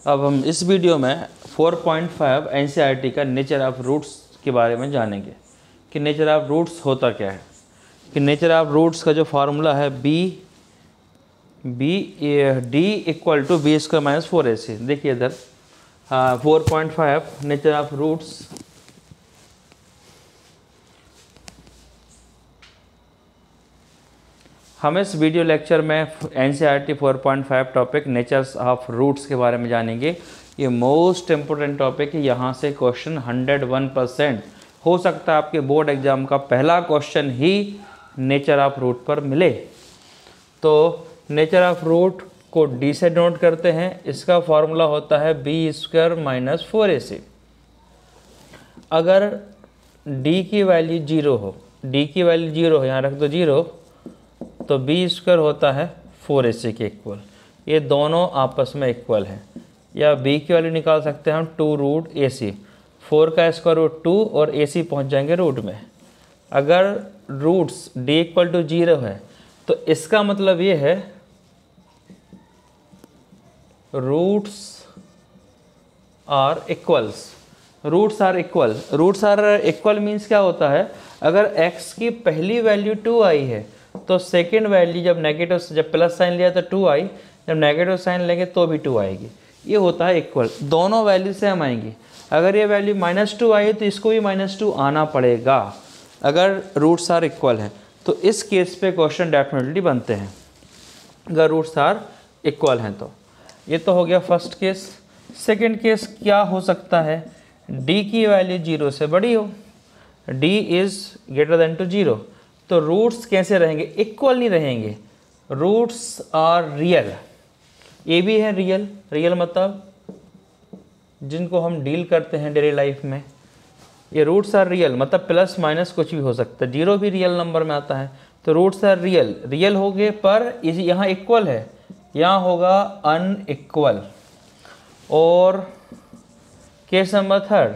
अब हम इस वीडियो में 4.5 एनसीईआरटी का नेचर ऑफ रूट्स के बारे में जानेंगे कि नेचर ऑफ रूट्स होता क्या है। कि नेचर ऑफ रूट्स का जो फार्मूला है D equal to B square minus 4ac। देखिए इधर 4.5 नेचर ऑफ रूट्स। हम इस वीडियो लेक्चर में NCERT 4.5 topic natures of roots के बारे में जानेंगे। ये मोस्ट इम्पोर्टेंट टॉपिक है, यहाँ से क्वेश्चन 101% हो सकता है आपके बोर्ड एग्जाम का पहला क्वेश्चन ही नेचर ऑफ रूट पर मिले। तो नेचर ऑफ रूट को डी से नोट करते हैं। इसका फॉर्मूला होता है बी स्क्वायर माइनस 4ac। अगर डी की वैल्यू 0 हो, डी की वैल्यू 0 हो, यहाँ रख दो 0, तो बी स्क्वायर होता है 4ac के इक्वल। ये दोनों आपस में इक्वल हैं। या बी की वैल्यू निकाल सकते हैं हम 2 रूट ac। 4 का स्क्वायर रूट 2 और ac पहुंच जाएंगे रूट में। अगर रूट्स d इक्वल टू 0 है तो इसका मतलब ये है roots are equals. Roots are equal. Roots are equal means क्या होता है, अगर x की पहली वैल्यू 2 आई है तो सेकेंड वैल्यू जब प्लस साइन लिया तो 2 आई, जब नेगेटिव साइन लेंगे तो भी 2 आएगी। ये होता है इक्वल। दोनों वैल्यू सेम आएंगी। अगर ये वैल्यू -2 आई तो इसको भी -2 आना पड़ेगा अगर रूट्स आर इक्वल हैं। तो इस केस पे क्वेश्चन डेफिनेटली बनते हैं अगर रूट्स आर इक्वल हैं तो। ये तो हो गया फर्स्ट केस। सेकेंड केस क्या हो सकता है, d की वैल्यू 0 से बड़ी हो, d is greater than to 0। तो रूट्स कैसे रहेंगे, इक्वल नहीं रहेंगे। Roots are real. ये भी है रियल। रियल मतलब जिनको हम डील करते हैं डेली लाइफ में, ये रूट्स आर रियल मतलब प्लस माइनस कुछ भी हो सकता है। 0 भी रियल नंबर में आता है। तो रूट्स आर रियल। रियल हो गए पर यहाँ इक्वल है, यहाँ होगा अनइक्वल। और केस नंबर थर्ड,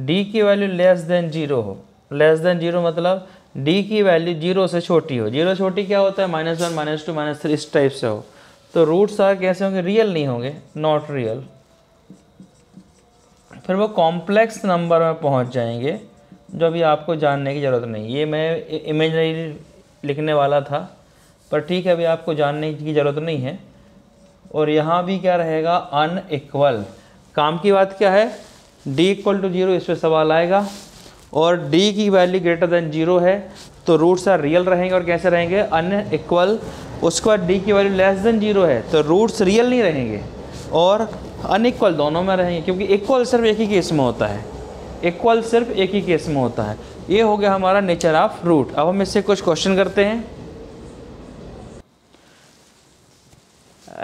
d की वैल्यू लेस देन 0 हो। लेस देन 0 मतलब d की वैल्यू 0 से छोटी हो। 0 छोटी क्या होता है, -1 -2 -3 इस टाइप से हो। तो रूट्स आर कैसे होंगे, रियल नहीं होंगे, नॉट रियल। फिर वो कॉम्प्लेक्स नंबर में पहुंच जाएंगे जो अभी आपको जानने की ज़रूरत नहीं। ये मैं इमेजिनरी लिखने वाला था पर ठीक है, अभी आपको जानने की ज़रूरत नहीं है। और यहाँ भी क्या रहेगा, अनइक्वल। काम की बात क्या है, d इक्वल टू 0 इस पर सवाल आएगा और d की वैल्यू ग्रेटर देन 0 है तो रूट्स आर रियल रहेंगे। और कैसे रहेंगे, अनइक्वल। उसके बाद d की वैल्यू लेस देन 0 है तो रूट्स रियल नहीं रहेंगे और अनइक्वल दोनों में रहेंगे, क्योंकि इक्वल सिर्फ एक ही केस में होता है। इक्वल सिर्फ एक ही केस में होता है। ये हो गया हमारा नेचर ऑफ रूट। अब हम इससे कुछ क्वेश्चन करते हैं।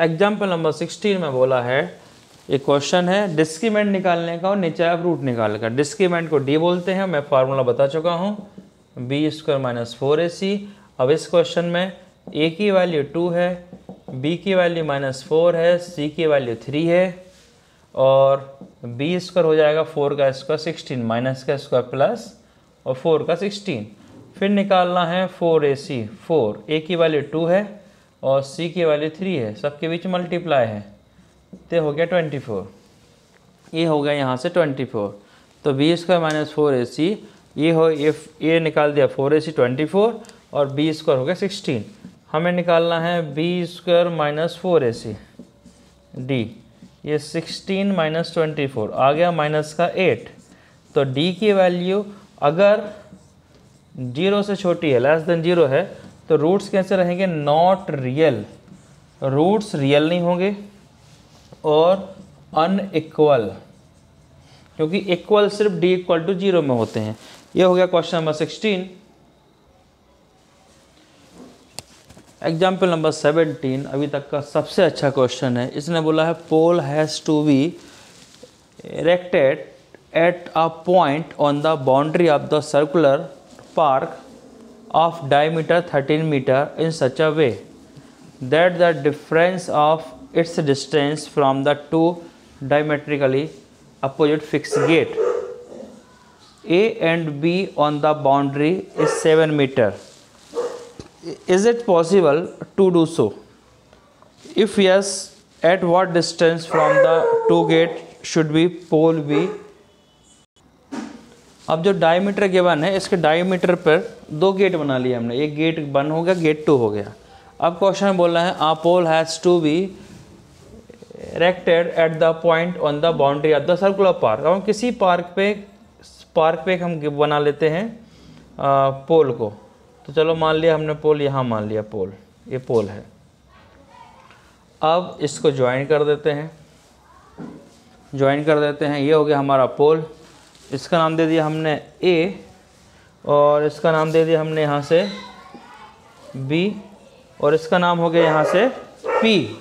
एग्जाम्पल नंबर 16 में बोला है, एक क्वेश्चन है डिस्क्रीमेंट निकालने का और नेचर ऑफ रूट निकालने का। डिस्क्रीमेंट को डी बोलते हैं, मैं फार्मूला बता चुका हूँ, बी स्क्वायर माइनस 4ac। अब इस क्वेश्चन में a की वैल्यू 2 है, b की वैल्यू -4 है, c की वैल्यू 3 है और b स्क्वायर हो जाएगा 4 का स्क्वायर 16, माइनस का स्क्वायर प्लस और 4 का 16। फिर निकालना है 4ac। 4 a की वैल्यू 2 है और c की वैल्यू 3 है, सबके बीच मल्टीप्लाई है तो हो गया 24। ये हो गया यहाँ से 24। तो बी स्क्वायर माइनस 4ac, ये निकाल दिया 4ac 24 और बी स्क्वायर हो गया 16। हमें निकालना है B square minus 4ac D. ये 16 माइनस 24 आ गया माइनस का 8। तो डी की वैल्यू अगर 0 से छोटी है, लेस देन 0 है, तो रूट्स कैसे रहेंगे, नॉट रियल। रूट्स रियल नहीं होंगे और अनइक्वल, क्योंकि इक्वल सिर्फ d इक्वल टू 0 में होते हैं। ये हो गया क्वेश्चन नंबर 16। एग्जाम्पल नंबर 17 अभी तक का सबसे अच्छा क्वेश्चन है। इसने बोला है pole has to be erected at a point on the boundary of the circular park of diameter 13 metre in such a way that the difference of its distance from the two diametrically opposite fixed gate A and B on the boundary is 7 meter. Is it possible to do so? If yes, at what distance from the two gate should be pole B. अब जो diameter given है, इसके diameter पर दो gate बना लिया हमने, एक गेट 1 हो गया, गेट 2 हो गया। अब क्वेश्चन बोल रहा है a pole has to be erected at the point on the boundary of the circular park. अब हम किसी पार्क पे हम बना लेते हैं पोल को। तो चलो मान लिया हमने पोल, यहाँ मान लिया पोल, ये पोल है। अब इसको ज्वाइन कर देते हैं, ये हो गया हमारा पोल। इसका नाम दे दिया हमने ए और इसका नाम दे दिया हमने यहाँ से बी और इसका नाम हो गया यहाँ से पी।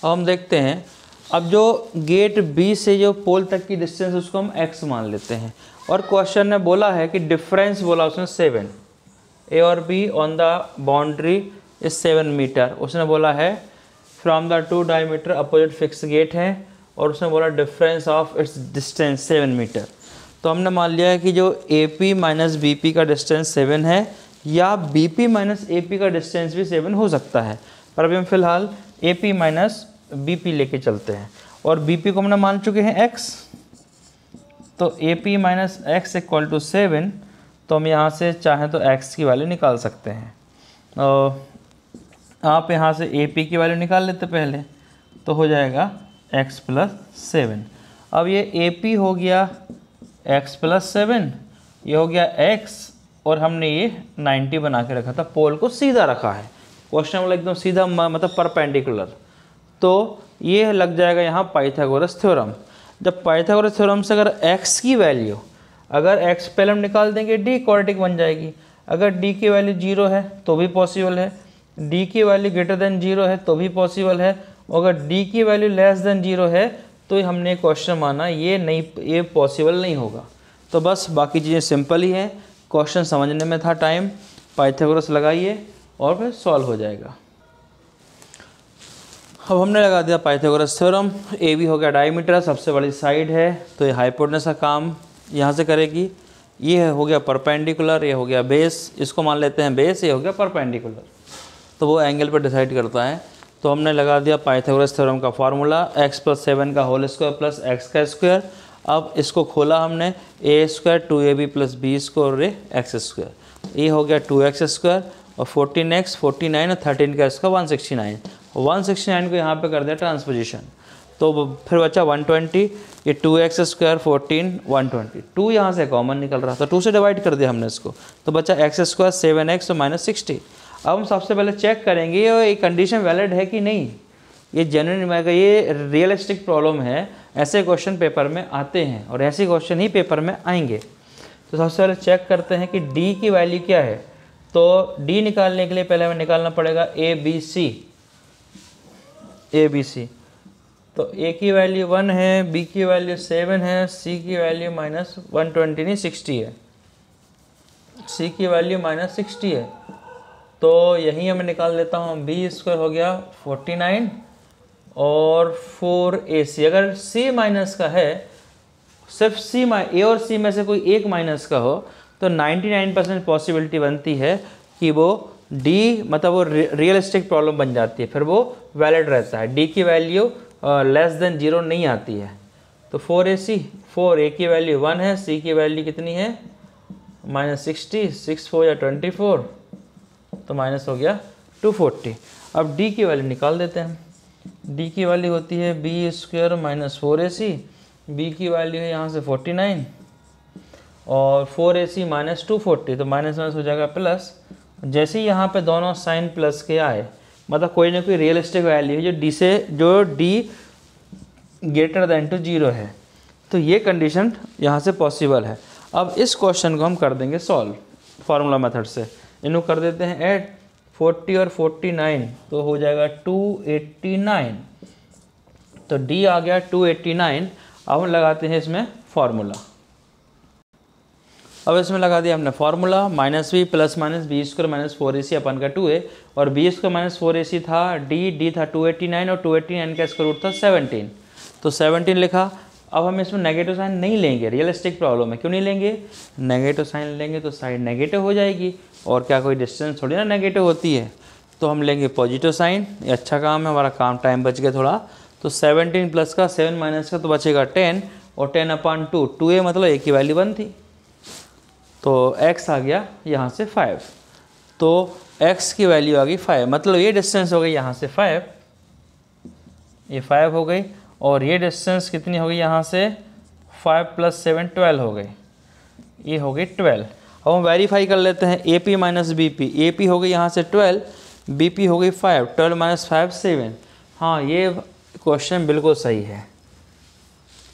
अब हम देखते हैं, अब जो गेट बी से जो पोल तक की डिस्टेंस उसको हम x मान लेते हैं और क्वेश्चन ने बोला है कि डिफरेंस बोला उसने 7, ए और B on the boundary is 7 metre. उसने बोला है from the two diameter opposite fix gate है और उसने बोला difference of its distance 7 metre. तो हमने मान लिया है कि जो AP माइनस BP का डिस्टेंस 7 है या BP माइनस AP का डिस्टेंस भी 7 हो सकता है, पर अभी हम फिलहाल AP माइनस BP लेके चलते हैं और BP को हमने मान चुके हैं x। तो AP minus x equal to 7। तो हम यहाँ से चाहें तो x की वैल्यू निकाल सकते हैं। आप यहाँ से AP की वैल्यू निकाल लेते पहले, तो हो जाएगा x प्लस 7। अब ये AP हो गया x प्लस 7, ये हो गया x और हमने ये 90 बना के रखा था, पोल को सीधा रखा है। क्वेश्चन वाला एकदम सीधा मतलब परपेंडिकुलर। तो ये लग जाएगा यहाँ पाइथागोरस थ्योरम। जब पाइथागोरस थ्योरम से अगर x की वैल्यू, अगर x पहले हम निकाल देंगे d क्वाड्रेटिक बन जाएगी। अगर d की वैल्यू 0 है तो भी पॉसिबल है, d की वैल्यू ग्रेटर देन 0 है तो भी पॉसिबल है, अगर d की वैल्यू लेस देन 0 है तो हमने क्वेश्चन माना ये पॉसिबल नहीं होगा। तो बस बाकी चीज़ें सिंपल ही हैं, क्वेश्चन समझने में था टाइम, पाइथागोरस लगाइए और फिर सॉल्व हो जाएगा। अब हमने लगा दिया पाइथागोरस थ्योरम। ए बी हो गया डायमीटर, सबसे बड़ी साइड है तो ये हाइपोटेनस का काम यहाँ से करेगी। ये हो गया परपेंडिकुलर, ये हो गया बेस, इसको मान लेते हैं बेस, ये हो गया परपेंडिकुलर। तो वो एंगल पर डिसाइड करता है। तो हमने लगा दिया पाइथागोरस थ्योरम का फार्मूला, x प्लस 7 का होल स्क्वायर प्लस x का स्क्वायर। अब इसको खोला हमने, a square 2ab plus B square x square, ये हो गया 2x स्क्वायर और 14x 49 और 13 का इसका 169 को यहाँ पे कर दिया ट्रांसपोजिशन। तो फिर बचा 120, ये 2x स्क्वायर 14 120, 2 यहाँ से कॉमन निकल रहा था, 2 से डिवाइड कर दिया हमने इसको, तो बचा x स्क्वायर 7x और माइनस 60। अब हम सबसे पहले चेक करेंगे ये कंडीशन वैलिड है कि नहीं, ये जेन्युइन, ये रियलिस्टिक प्रॉब्लम है। ऐसे क्वेश्चन पेपर में आते हैं और ऐसे क्वेश्चन ही पेपर में आएंगे। तो सबसे पहले चेक करते हैं कि d की वैल्यू क्या है। तो d निकालने के लिए पहले हमें निकालना पड़ेगा ए बी सी। तो a की वैल्यू 1 है, b की वैल्यू 7 है, c की वैल्यू माइनस 120 नहीं 60 है, c की वैल्यू माइनस 60 है। तो यही मैं निकाल लेता हूँ, बी स्क्वायर हो गया 49 और 4ac। अगर c माइनस का है, सिर्फ ए और c में से कोई एक माइनस का हो, तो 99% पॉसिबिलिटी बनती है कि वो d मतलब वो रियलिस्टिक प्रॉब्लम बन जाती है, फिर वो वैलिड रहता है। d की वैल्यू लेस देन 0 नहीं आती है। तो 4ac, 4a की वैल्यू 1 है, c की वैल्यू कितनी है माइनस 60, 6 4 या 24, तो माइनस हो गया 240। अब d की वैल्यू निकाल देते हैं। d की वैल्यू होती है B square minus 4ac, b की वैल्यू है यहाँ से 49 और 4ac माइनस 240, तो माइनस माइनस हो जाएगा प्लस। जैसे ही यहाँ पे दोनों साइन प्लस के आए, मतलब कोई ना कोई रियलिस्टिक वैल्यू है जो d ग्रेटर देन टू 0 है, तो ये कंडीशन यहाँ से पॉसिबल है। अब इस क्वेश्चन को हम कर देंगे सॉल्व फार्मूला मेथड से। इनको कर देते हैं ऐड 40 और 49, तो हो जाएगा 289। तो d आ गया 289। अब हम लगाते हैं इसमें फार्मूला। अब इसमें लगा दिया हमने formula, minus B plus minus B square minus 4ac upon का 2a, और बी स्क्वायर माइनस 4ac था, d था 289 और 289 का स्क्वायर रूट था 17, तो 17 लिखा। अब हम इसमें नेगेटिव साइन नहीं लेंगे, रियलिस्टिक प्रॉब्लम है, क्यों नहीं लेंगे, नेगेटिव साइन लेंगे तो साइड नेगेटिव हो जाएगी, और क्या कोई डिस्टेंस थोड़ी ना नेगेटिव होती है। तो हम लेंगे पॉजिटिव साइन, ये अच्छा काम है, हमारा काम टाइम बच गया थोड़ा। तो 17 प्लस का 7 माइनस का तो बचेगा 10 और 10/2, 2a मतलब a की वैल्यू 1 थी, तो x आ गया यहाँ से 5, तो x की वैल्यू आ गई 5, मतलब ये डिस्टेंस हो गई यहाँ से 5, ये 5 हो गई, और ये डिस्टेंस कितनी हो गई यहाँ से 5 + 7 12 हो गई, ये हो गई 12। अब हम वेरीफाई कर लेते हैं AP माइनस BP, AP हो गई यहाँ से 12, BP हो गई 5, 12 - 5 7। हाँ, ये क्वेश्चन बिल्कुल सही है,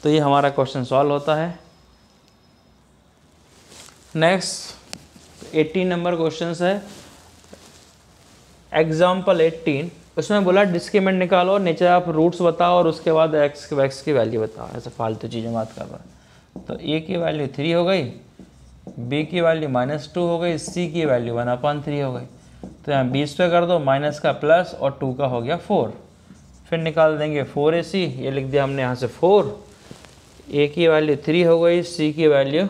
तो ये हमारा क्वेश्चन सॉल्व होता है। नेक्स्ट 18 नंबर क्वेश्चन है, एग्जाम्पल 18, उसमें बोला डिस्क्रीमेंट निकालो, नीचे आप रूट्स बताओ और उसके बाद x की वैल्यू बताओ। ऐसे फालतू चीज़ें बात कर रहा है। तो a की वैल्यू 3 हो गई, b की वैल्यू -2 हो गई, c की वैल्यू 1/3 हो गई। तो यहाँ 20 पे कर दो, माइनस का प्लस और 2 का हो गया 4। फिर निकाल देंगे 4ac, ये लिख दिया हमने यहाँ से 4, a की वैल्यू 3 हो गई, c की वैल्यू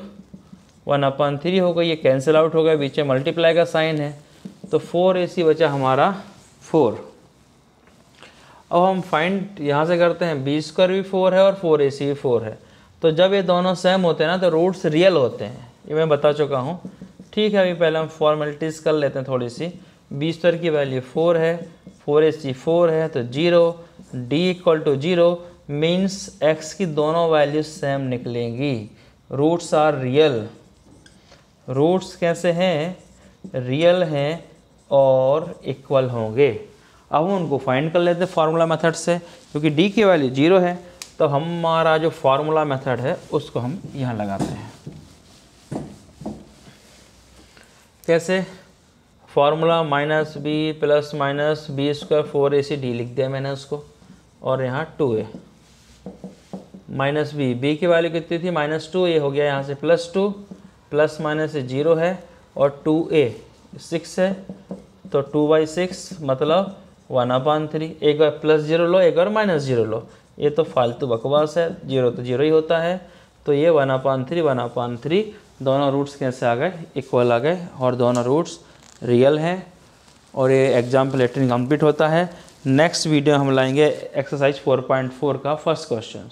1/3 हो गई, ये कैंसिल आउट हो गया, बीच में मल्टीप्लाई का साइन है, तो 4ac बचा हमारा 4। अब हम फाइंड यहाँ से करते हैं, b² भी 4 है और 4ac भी 4 है, तो जब ये दोनों सेम होते हैं ना तो रूट्स रियल होते हैं, ये मैं बता चुका हूँ। ठीक है, अभी पहले हम फॉर्मेलिटीज़ कर लेते हैं थोड़ी सी। b² की वैल्यू 4 है, 4ac 4 है, तो 0, d = 0 मीन्स x की दोनों वैल्यूज सेम निकलेंगी, रूट्स आर रियल। रूट्स कैसे हैं? रियल हैं और इक्वल होंगे। अब हम उनको फाइंड कर लेते हैं फार्मूला मेथड से, क्योंकि d की वैल्यू 0 है, तो हमारा जो फार्मूला मेथड है उसको हम यहाँ लगाते हैं। कैसे? फार्मूला -b + -b² 4ac लिख दिया मैंने उसको, और यहाँ 2a -b की वैल्यू कितनी थी -2, ये हो गया यहाँ से +2, प्लस माइनस 0 है, और 2a 6 है, तो 2/6 मतलब 1/3। एक बार +0 लो, एक बार -0 लो, ये तो फालतू बकवास है, 0 तो 0 ही होता है। तो ये 1/3 दोनों रूट्स कैसे आ गए? इक्वल आ गए, और दोनों रूट्स रियल हैं, और ये एग्जाम्पल 18 कंप्लीट होता है। नेक्स्ट वीडियो हम लाएंगे एक्सरसाइज 4.4 का फर्स्ट क्वेश्चन।